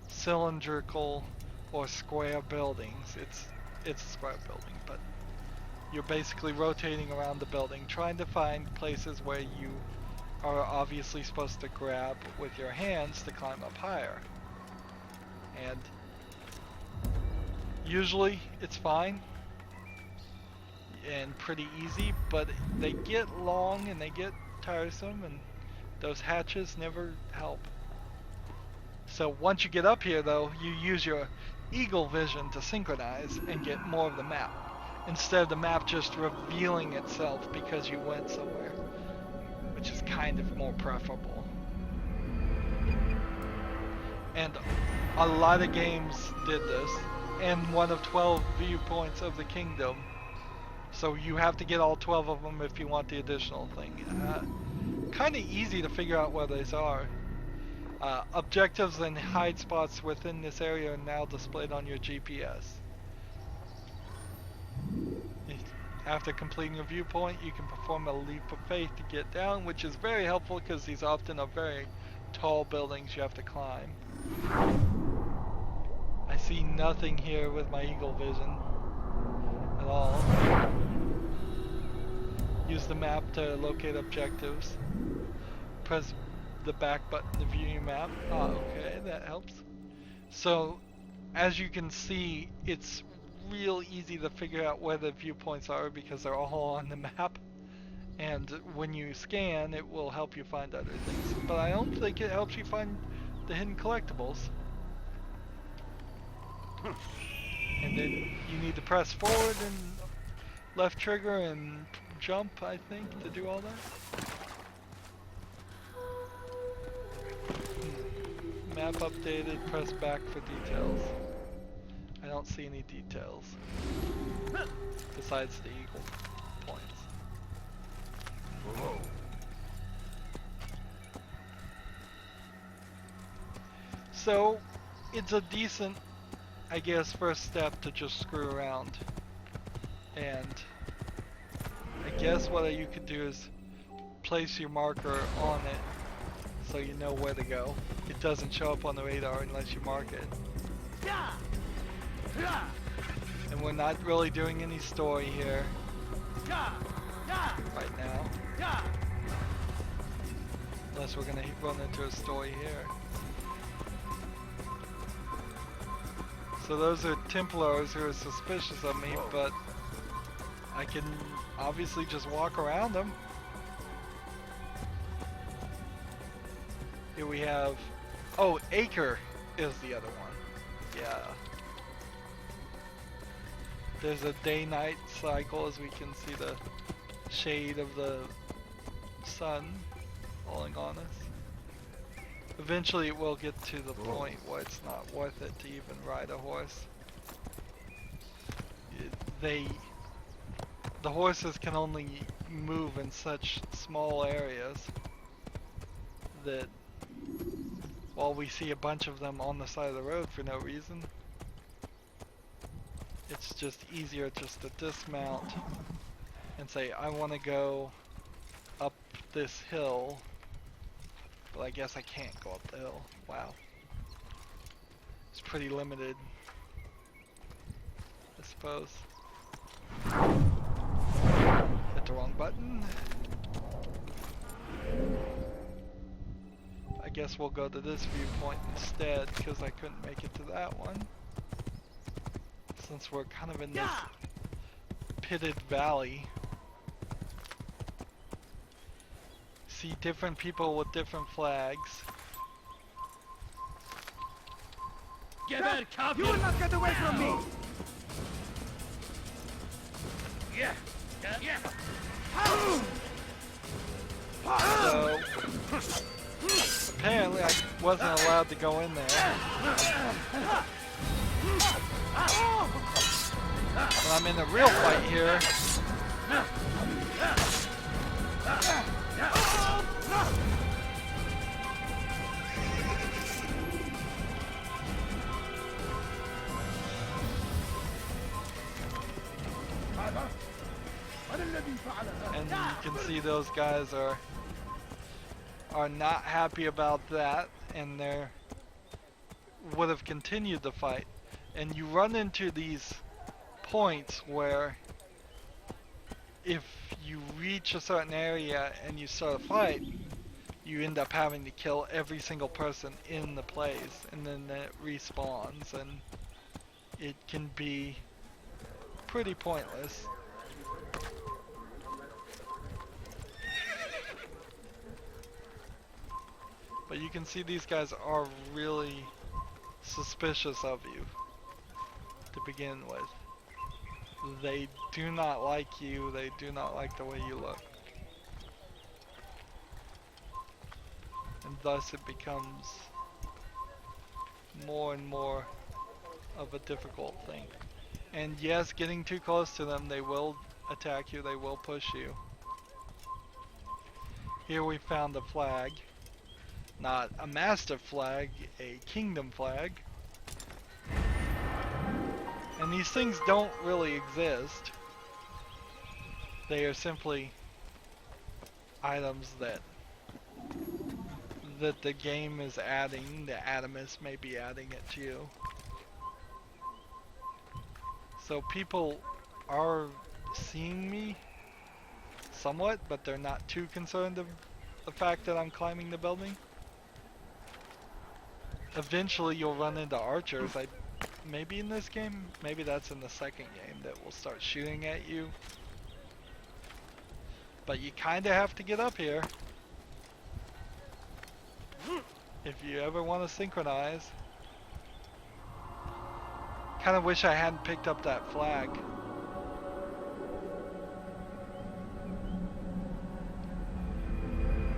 cylindrical or square buildings. It's a square building, but you're basically rotating around the building, trying to find places where you are obviously supposed to grab with your hands to climb up higher. And usually it's fine and pretty easy, but they get long and they get tiresome, and those hatches never help. So once you get up here though, you use your eagle vision to synchronize and get more of the map, instead of the map just revealing itself because you went somewhere, which is kind of more preferable. And a lot of games did this, and one of 12 viewpoints of the kingdom, so you have to get all 12 of them if you want the additional thing. Kind of easy to figure out where these are. Objectives and hide spots within this area are now displayed on your GPS. After completing a viewpoint, you can perform a leap of faith to get down, which is very helpful because these often are very tall buildings you have to climb. I see nothing here with my eagle vision at all. Use the map to locate objectives. Press the back button to view your map. Oh, okay, that helps. So, as you can see, it's real easy to figure out where the viewpoints are because they're all on the map. And when you scan, it will help you find other things. But I don't think it helps you find the hidden collectibles. And then you need to press forward and left trigger and jump, I think, to do all that. Map updated, press back for details. I don't see any details besides the eagle points. Whoa. So, it's a decent, I guess, first step to just screw around. And I guess what you could do is place your marker on it so you know where to go. It doesn't show up on the radar unless you mark it. And we're not really doing any story here right now, unless we're gonna run into a story here. So those are Templars who are suspicious of me, but I can obviously just walk around them. Here we have, oh, Acre is the other one. Yeah. There's a day-night cycle, as we can see the shade of the sun falling on us. Eventually it will get to the point where it's not worth it to even ride a horse. The horses can only move in such small areas that while we see a bunch of them on the side of the road for no reason, it's just easier just to dismount and say, I want to go up this hill, but I guess I can't go up the hill. Wow. It's pretty limited, I suppose. Hit the wrong button. I guess we'll go to this viewpoint instead, because I couldn't make it to that one. Since we're kind of in this pitted valley. See different people with different flags. Get back, you will not get away from me! Yeah! So apparently I wasn't allowed to go in there. But I'm in a real fight here. And you can see those guys are not happy about that, and they would have continued the fight. And you run into these points where if you reach a certain area and you start a fight, you end up having to kill every single person in the place, and then it respawns, and it can be pretty pointless. But you can see these guys are really suspicious of you to begin with. They do not like you, they do not like the way you look. And thus it becomes more and more of a difficult thing. And yes, getting too close to them, they will attack you, they will push you. Here we found a flag. Not a mastiff flag, a kingdom flag. And these things don't really exist. They are simply items that the game is adding, the Atomists may be adding it to you. So people are seeing me somewhat, but they're not too concerned of the fact that I'm climbing the building. Eventually you'll run into archers, maybe in this game, maybe that's in the second game, that will start shooting at you. But you kinda have to get up here if you ever want to synchronize. Kinda wish I hadn't picked up that flag.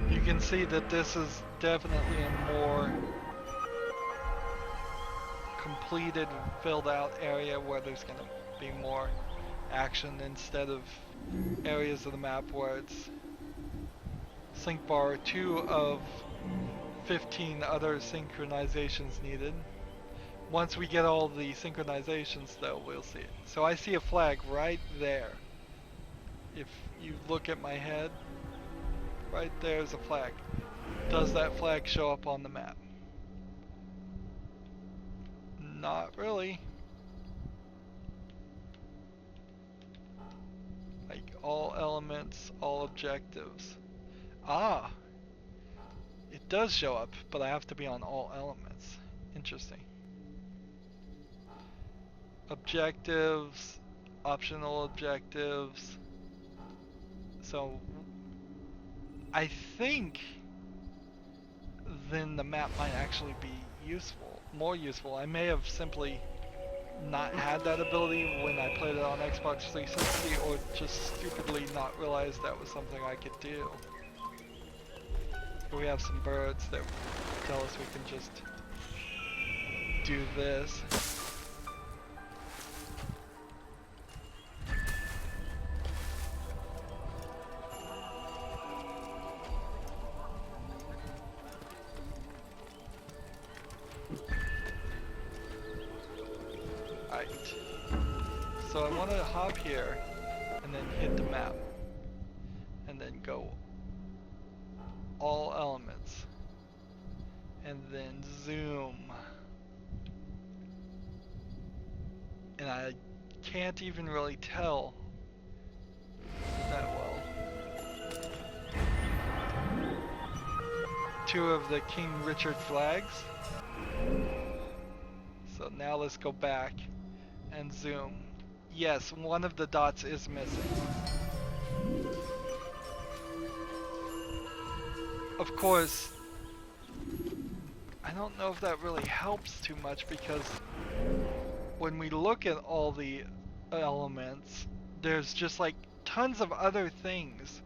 You can see that this is definitely a more completed, filled out area where there's going to be more action instead of areas of the map where it's sync bar 2 of 15 other synchronizations needed. Once we get all the synchronizations though, we'll see it. So I see a flag right there. If you look at my head, right there's a flag. Does that flag show up on the map? Not really. Like all elements, all objectives. Ah! It does show up, but I have to be on all elements. Interesting. Objectives, optional objectives. So I think then the map might actually be useful, more useful. I may have simply not had that ability when I played it on Xbox 360, or just stupidly not realized that was something I could do. Here we have some birds that tell us we can just do this. Alright. So I want to hop here and then hit the map. And then go all elements. And then zoom. And I can't even really tell that well. Two of the King Richard flags. So now let's go back and zoom. Yes, one of the dots is missing. Of course, I don't know if that really helps too much, because when we look at all the elements, there's just like tons of other things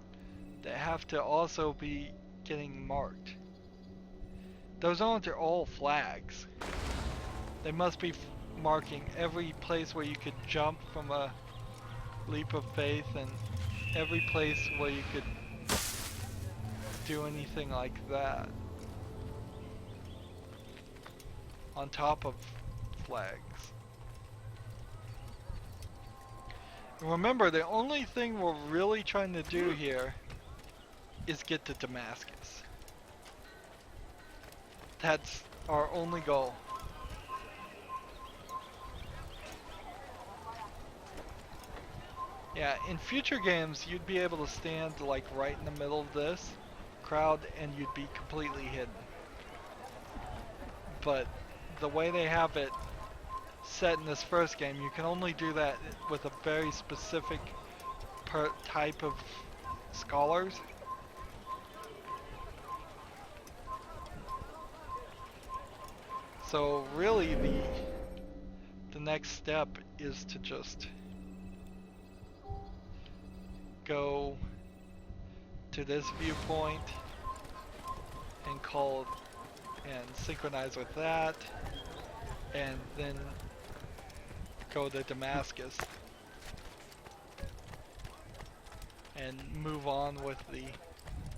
that have to also be getting marked. Those aren't all flags. They must be marking every place where you could jump from a leap of faith, and every place where you could do anything like that on top of flags. Remember, the only thing we're really trying to do here is get to Damascus. That's our only goal. Yeah, in future games, you'd be able to stand like right in the middle of this crowd and you'd be completely hidden. But the way they have it set in this first game, you can only do that with a very specific type of scholars. So really the next step is to just go to this viewpoint and call and synchronize with that, and then go to Damascus and move on with the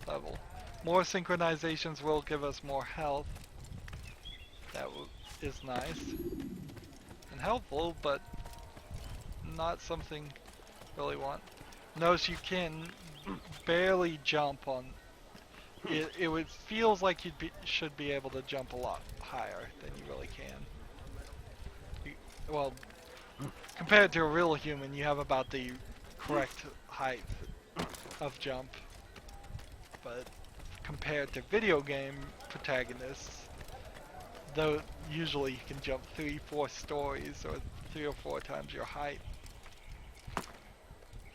level. More synchronizations will give us more health. That is nice and helpful, but not something really want. Notice you can barely jump on it. It feels like you should be able to jump a lot higher than you really can. Well, compared to a real human, you have about the correct height of jump. But compared to video game protagonists, though usually you can jump 3-4 stories or 3 or 4 times your height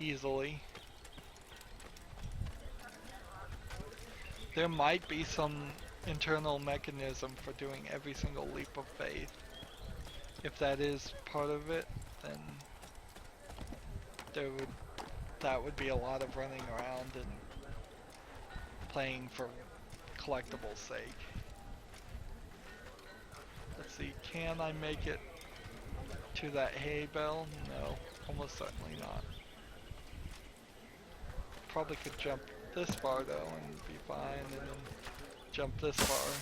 easily. There might be some internal mechanism for doing every single leap of faith. If that is part of it, then that would be a lot of running around and playing for collectibles' sake. Let's see, can I make it to that hay bale? No, almost certainly not. Probably could jump this far though and be fine, and then jump this far.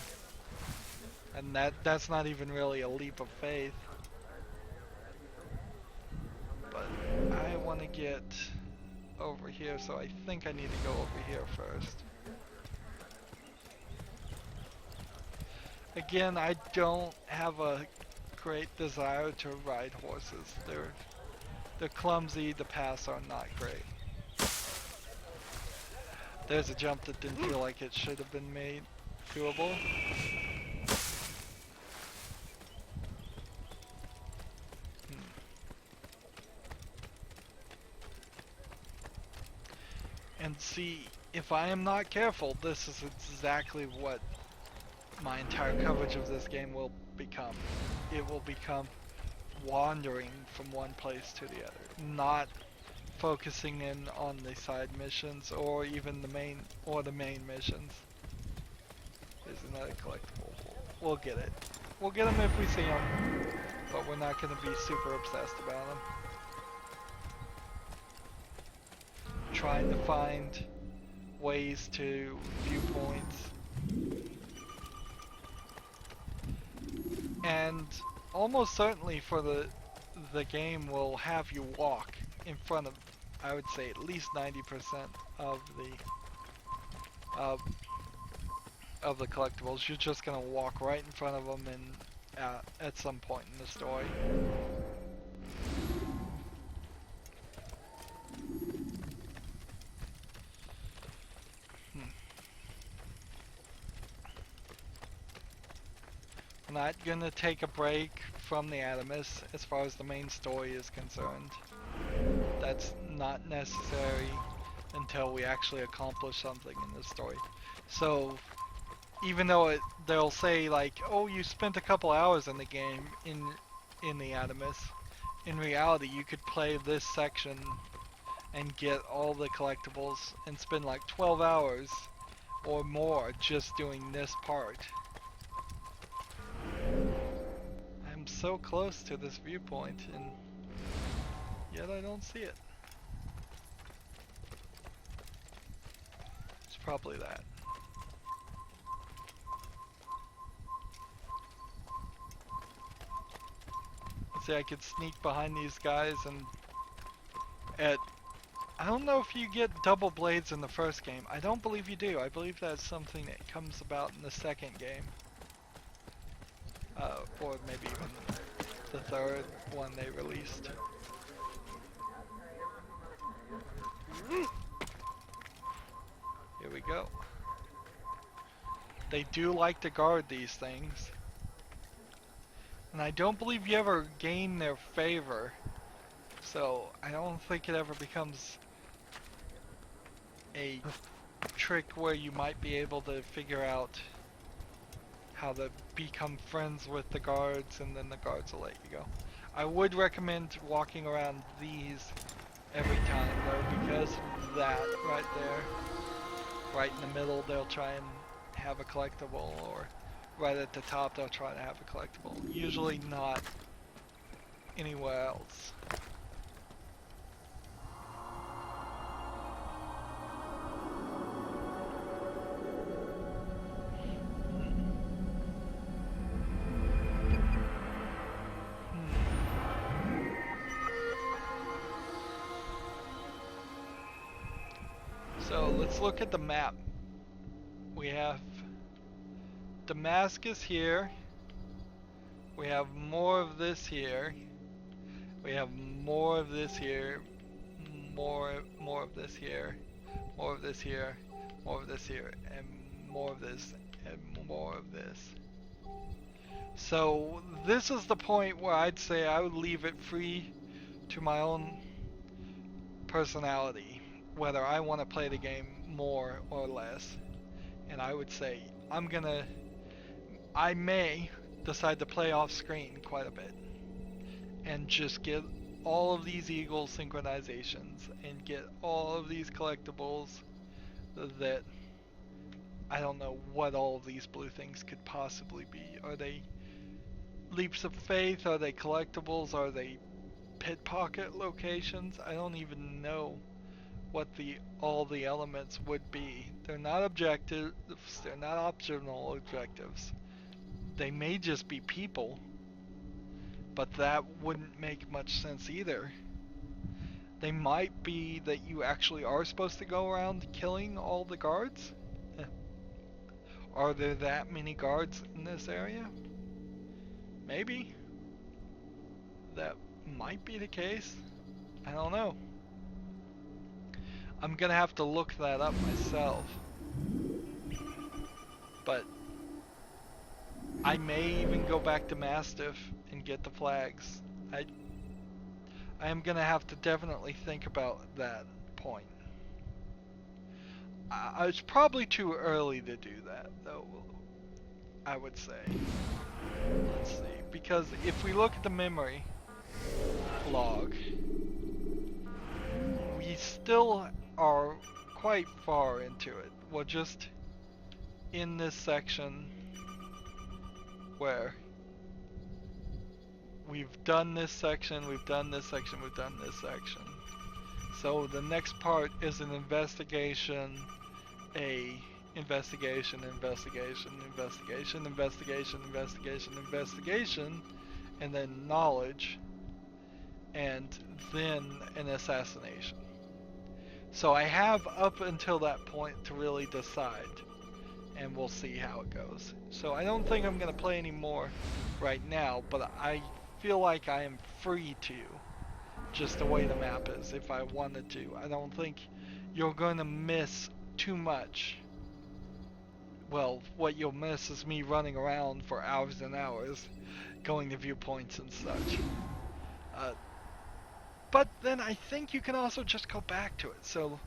And that's not even really a leap of faith. But I want to get over here, so I think I need to go over here first. Again, I don't have a great desire to ride horses. They're clumsy, the paths are not great. There's a jump that didn't feel like it should have been made doable. And see, if I am not careful, this is exactly what my entire coverage of this game will become. It will become wandering from one place to the other, not focusing in on the side missions or even the main missions. There's another collectible. we'll get it. We'll get them if we see them, but we're not going to be super obsessed about them. Trying to find ways to viewpoints. And almost certainly for the game will have you walk in front of, I would say, at least 90% of the collectibles. You're just gonna walk right in front of them and at some point in the story. I'm not gonna take a break from the Animus as far as the main story is concerned. That's not necessary until we actually accomplish something in the story. So even though they'll say like, oh, you spent a couple hours in the game in the Animus, in reality you could play this section and get all the collectibles and spend like 12 hours or more just doing this part. I'm so close to this viewpoint and yet I don't see it. It's probably that. See, I could sneak behind these guys and I don't know if you get double blades in the first game. I don't believe you do. I believe that's something that comes about in the second game. Or maybe even the third one they released. Here we go. They do like to guard these things. And I don't believe you ever gain their favor. So I don't think it ever becomes a trick where you might be able to figure out how to become friends with the guards and then the guards will let you go. I would recommend walking around these every time though, because of that right there. Right in the middle they'll try and have a collectible, or right at the top they'll try to have a collectible. Usually not anywhere else. So let's look at the map. We have Damascus here. We have more of this here. We have more of this here. More of this here. More of this here. More of this here. And more of this. And more of this. So this is the point where I'd say I would leave it free to my own personality, whether I want to play the game more or less. And I would say I may decide to play off screen quite a bit and just get all of these eagle synchronizations and get all of these collectibles that I don't know what all of these blue things could possibly be. Are they leaps of faith? Are they collectibles? Are they pit pocket locations? I don't even know what all the elements would be. They're not objectives, they're not optional objectives. They may just be people, but that wouldn't make much sense either. They might be that you actually are supposed to go around killing all the guards. Are there that many guards in this area? Maybe. That might be the case. I don't know. I'm gonna have to look that up myself. But I may even go back to Mastiff and get the flags. I am gonna have to definitely think about that point. It's probably too early to do that though, I would say. Let's see, because if we look at the memory log, we still are quite far into it. We're just in this section where we've done this section, we've done this section, we've done this section. So the next part is an investigation, investigation, and then knowledge, and then an assassination. So I have up until that point to really decide, and we'll see how it goes. So I don't think I'm going to play any more right now, but I feel like I am free to, just the way the map is, if I wanted to. I don't think you're going to miss too much. Well, what you'll miss is me running around for hours and hours, going to viewpoints and such. But then I think you can also just go back to it. So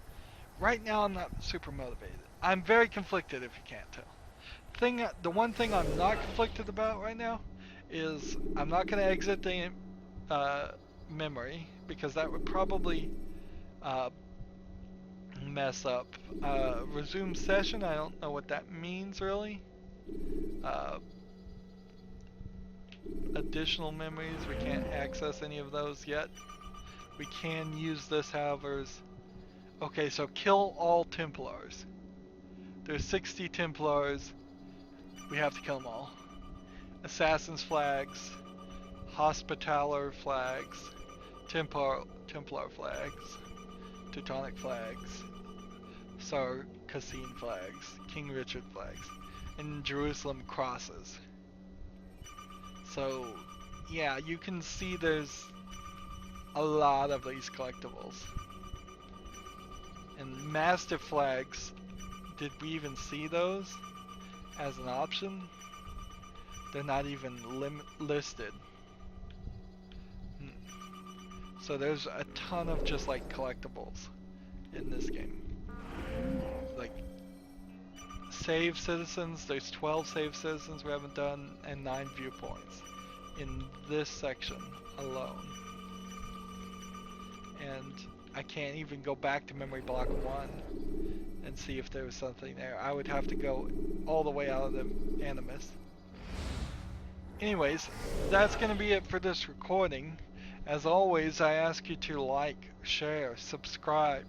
right now I'm not super motivated. I'm very conflicted, if you can't tell. The one thing I'm not conflicted about right now is I'm not going to exit the memory, because that would probably mess up. Resume session, I don't know what that means really. Additional memories, we can't access any of those yet. We can use this, however. Okay, so kill all Templars. There's 60 Templars. We have to kill them all. Assassin's flags, Hospitaller flags, Templar flags, Teutonic flags, Saracen flags, King Richard flags, and Jerusalem crosses. So, yeah, you can see there's a lot of these collectibles. And Mastiff flags, did we even see those as an option? They're not even listed. So there's a ton of just like collectibles in this game. Like save citizens, there's 12 save citizens we haven't done, and 9 viewpoints in this section alone. And I can't even go back to memory block 1 and see if there was something there. I would have to go all the way out of the Animus. Anyways, that's going to be it for this recording. As always, I ask you to like, share, subscribe,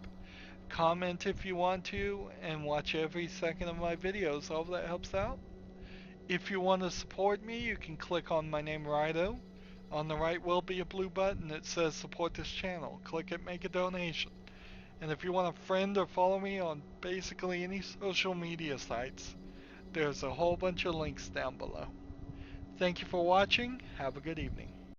comment if you want to, and watch every second of my videos. All of that helps out. If you want to support me, you can click on my name, Rydo. On the right will be a blue button that says support this channel. Click it, make a donation. And if you want to friend or follow me on basically any social media sites, there's a whole bunch of links down below. Thank you for watching. Have a good evening.